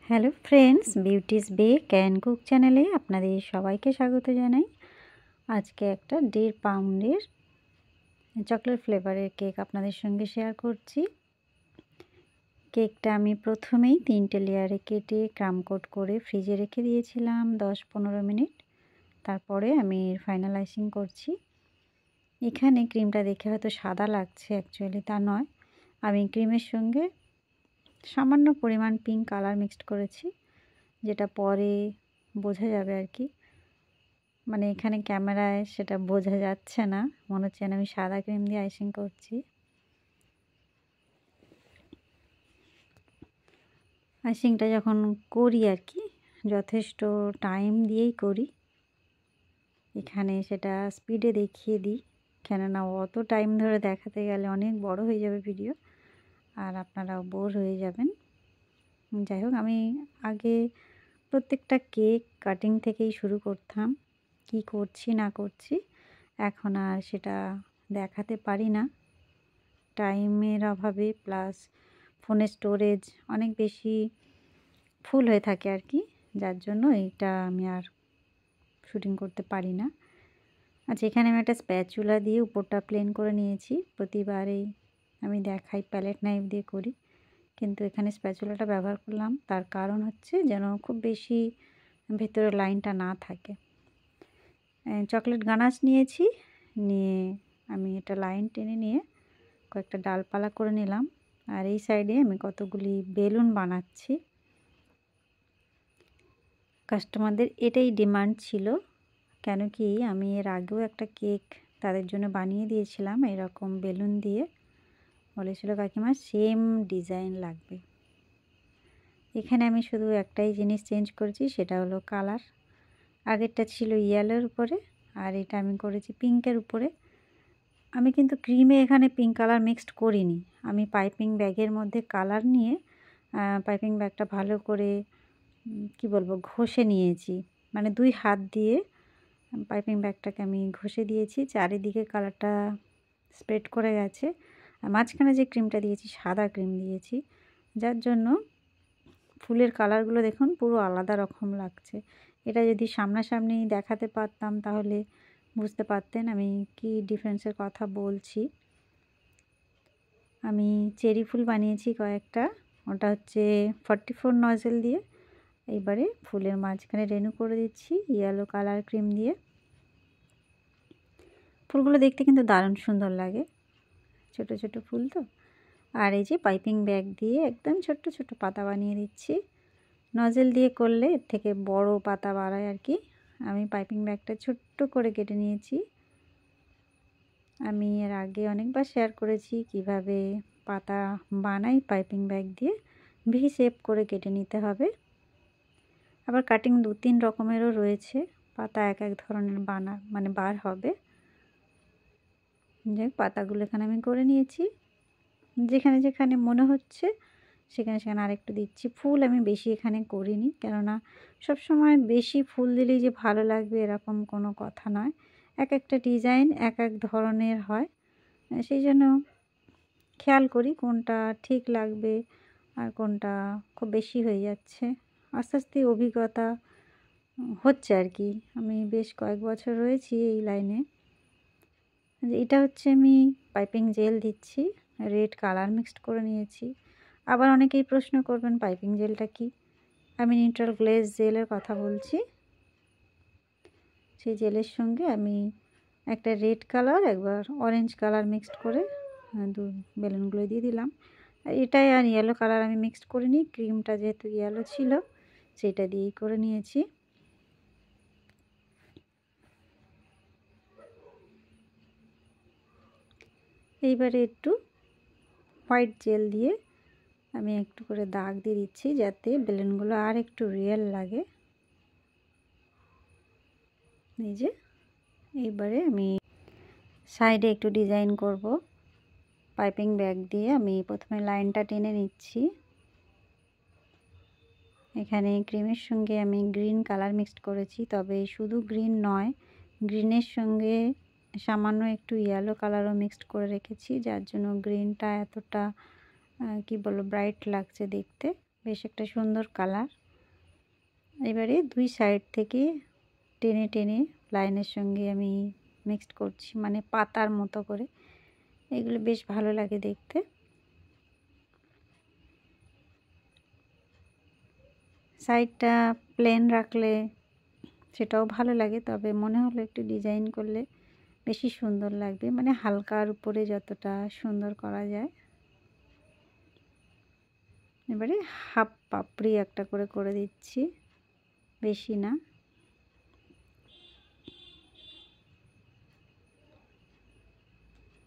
Hello friends, beauty's bake and cook চ্যানেলে আপনাদের সবাইকে স্বাগত জানাই। আজকে একটা 1.5 পাউন্ডের চকলেট ফ্লেভারের কেক আপনাদের সঙ্গে শেয়ার করছি। কেকটা আমি প্রথমেই 3টে লেয়ারে কেটে ক্রাম কোট করে ফ্রিজে রেখে দিয়েছিলাম 10-15 মিনিট। তারপরে আমি ফাইনাল আইসিং করছি। এখানে ক্রিমটা দেখে হয়তো সাদা লাগছে, অ্যাকচুয়ালি তা নয়। আমি ক্রিমের সঙ্গে সামান্য পরিমাণ পিঙ্ক কালার মিক্সড করেছি, যেটা পরে বোঝা যাবে আর কি। মানে এখানে ক্যামেরায় সেটা বোঝা যাচ্ছে না, মনে হচ্ছে আমি সাদা ক্রিম দিয়ে আইসিং করছি। আইসিংটা যখন করি আর কি, যথেষ্ট টাইম দিয়েই করি। এখানে সেটা স্পিডে দেখিয়ে দিই, কেননা অত টাইম ধরে দেখাতে গেলে অনেক বড় হয়ে যাবে ভিডিও, আর আপনারাও বোর হয়ে যাবেন। যাই হোক, আমি আগে প্রত্যেকটা কেক কাটিং থেকেই শুরু করতাম, কি করছি না করছি। এখন আর সেটা দেখাতে পারি না, টাইমের অভাবে, প্লাস ফোনের স্টোরেজ অনেক বেশি ফুল হয়ে থাকে আর কি, যার জন্য এটা আমি আর শুটিং করতে পারি না। আচ্ছা, এখানে আমি একটা স্প্যাচুলা দিয়ে উপরটা প্লেন করে নিয়েছি। প্রতিবারেই আমি দেখাই প্যালেট নাইফ দিয়ে করি, কিন্তু এখানে স্প্যাচুলাটা ব্যবহার করলাম। তার কারণ হচ্ছে যেন খুব বেশি ভেতরে লাইনটা না থাকে। চকলেট গানাশ নিয়েছি, নিয়ে আমি এটা লাইন টেনে নিয়ে কয়েকটা ডালপালা করে নিলাম। আর এই সাইডে আমি কতগুলি বেলুন বানাচ্ছি। কাস্টমারদের এটাই ডিমান্ড ছিল, কেন কি আমি এর আগেও একটা কেক তাদের জন্য বানিয়ে দিয়েছিলাম এরকম বেলুন দিয়ে। বলেছিল কাকিমা সেম ডিজাইন লাগবে। এখানে আমি শুধু একটাই জিনিস চেঞ্জ করেছি, সেটা হলো কালার। আগেরটা ছিল ইয়েলোর উপরে, আর এটা আমি করেছি পিঙ্কের উপরে। আমি কিন্তু ক্রিমে এখানে পিঙ্ক কালার মিক্সড করিনি। আমি পাইপিং ব্যাগের মধ্যে কালার নিয়ে পাইপিং ব্যাগটা ভালো করে কি বলবো ঘষে নিয়েছি, মানে 2 হাত দিয়ে পাইপিং ব্যাগটাকে আমি ঘষে দিয়েছি। চারিদিকে কালারটা স্প্রেড করে গেছে। আর মাঝখানে যে ক্রিমটা দিয়েছি সাদা ক্রিম দিয়েছি, যার জন্য ফুলের কালারগুলো দেখুন পুরো আলাদা রকম লাগছে। এটা যদি সামনাসামনি দেখাতে পারতাম তাহলে বুঝতে পারতেন আমি কি ডিফারেন্সের কথা বলছি। আমি চেরি ফুল বানিয়েছি কয়েকটা, ওটা হচ্ছে 44 নজেল দিয়ে। এইবারে ফুলের মাঝখানে রেনু করে দিচ্ছি ইয়েলো কালার ক্রিম দিয়ে। ফুলগুলো দেখতে কিন্তু দারুণ সুন্দর লাগে, ছোট ছোট ফুল তো। আর এই যে পাইপিং ব্যাগ দিয়ে একদম ছোট্ট ছোট্ট পাতা বানিয়ে দিচ্ছি। নজেল দিয়ে করলে এর থেকে বড় পাতা বাড়ায় আর কি। আমি পাইপিং ব্যাগটা ছোট্ট করে কেটে নিয়েছি। আমি এর আগে অনেকবার শেয়ার করেছি কিভাবে পাতা বানাই পাইপিং ব্যাগ দিয়ে। ভি শেপ করে কেটে নিতে হবে। আবার কাটিং 2-3 রকমেরও রয়েছে, পাতা এক এক ধরনের মানে বার হবে। যাই পাতাগুলো এখানে আমি করে নিয়েছি। যেখানে যেখানে মনে হচ্ছে সেখানে সেখানে আরেকটু দিচ্ছি। ফুল আমি বেশি এখানে করিনি, কেননা সবসময় বেশি ফুল দিলেই যে ভালো লাগবে এরকম কোনো কথা নয়। এক একটা ডিজাইন এক এক ধরনের হয়, সেই জন্য খেয়াল করি কোনটা ঠিক লাগবে আর কোনটা খুব বেশি হয়ে যাচ্ছে। আস্তে আস্তে অভিজ্ঞতা হচ্ছে আর কি। আমি বেশ কয়েক বছর রয়েছি এই লাইনে। এটা হচ্ছে আমি পাইপিং জেল দিচ্ছি, রেড কালার মিক্সড করে নিয়েছি। আবার অনেকেই প্রশ্ন করবেন পাইপিং জেলটা কি। আমি নিউট্রাল গ্লেজ জেলের কথা বলছি। সেই জেলের সঙ্গে আমি একটা রেড কালার একবার অরেঞ্জ কালার মিক্সড করে বেলুনগুলো দিয়ে দিলাম। এটাই আর ইয়েলো কালার আমি মিক্সড করিনি, ক্রিমটা যেহেতু ইয়েলো ছিল সেটা দিয়েই করে নিয়েছি। এইবারে একটু হোয়াইট জেল দিয়ে আমি একটু করে দাগ দিয়ে দিচ্ছি, যাতে বেলুনগুলো আর একটু রিয়েল লাগে। এই যে এইবারে আমি সাইডে একটু ডিজাইন করব। পাইপিং ব্যাগ দিয়ে আমি প্রথমে লাইনটা টেনে নিচ্ছি। এখানে ক্রিমের সঙ্গে আমি গ্রিন কালার মিক্সড করেছি, তবে শুধু গ্রিন নয়, গ্রিনের সঙ্গে সামান্য একটু ইয়েলো কালারও মিক্সড করে রেখেছি, যার জন্য গ্রিনটা এতটা কি বলবো ব্রাইট লাগছে দেখতে। বেশ একটা সুন্দর কালার। এবারে দুই সাইড থেকে টেনে টেনে লাইনের সঙ্গে আমি মিক্সড করছি, মানে পাতার মতো করে। এগুলো বেশ ভালো লাগে দেখতে। সাইডটা প্লেন রাখলে সেটাও ভালো লাগে, তবে মনে হলো একটু ডিজাইন করলে বেশি সুন্দর লাগবে, মানে হালকার উপরে যতটা সুন্দর করা যায়। এবারে হাফ পাপড়ি একটা করে করে দিচ্ছি, বেশি না।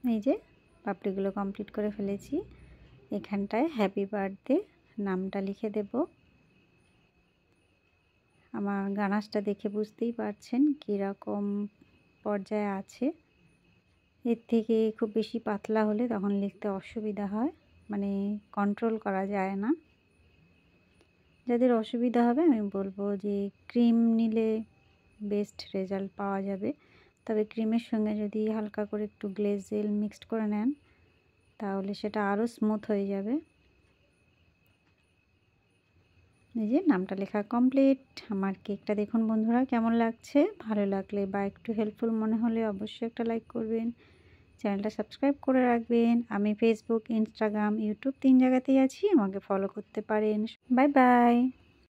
এই যে পাপড়িগুলো কমপ্লিট করে ফেলেছি। এখানটায় হ্যাপি বার্থডে নামটা লিখে দেব। আমার গানাশটা দেখে বুঝতেই পারছেন কীরকম পর্যায়ে আছে। এর থেকে খুব বেশি পাতলা হলে তখন লিখতে অসুবিধা হয়, মানে কন্ট্রোল করা যায় না। যাদের অসুবিধা হবে আমি বলবো যে ক্রিম নিলে বেস্ট রেজাল্ট পাওয়া যাবে, তবে ক্রিমের সঙ্গে যদি হালকা করে একটু গ্লেজ জেল মিক্সড করে নেন তাহলে সেটা আরও স্মুথ হয়ে যাবে। এই যে নামটা লেখা কমপ্লিট। আমার কেকটা দেখুন বন্ধুরা কেমন লাগছে। ভালো লাগলে বা একটু হেল্পফুল মনে হলে অবশ্যই একটা লাইক করবেন, চ্যানেলটা সাবস্ক্রাইব করে রাখবেন। আমি ফেসবুক, ইনস্টাগ্রাম, ইউটিউব 3 জায়গাতেই আছি, আমাকে ফলো করতে পারেন। Bye bye.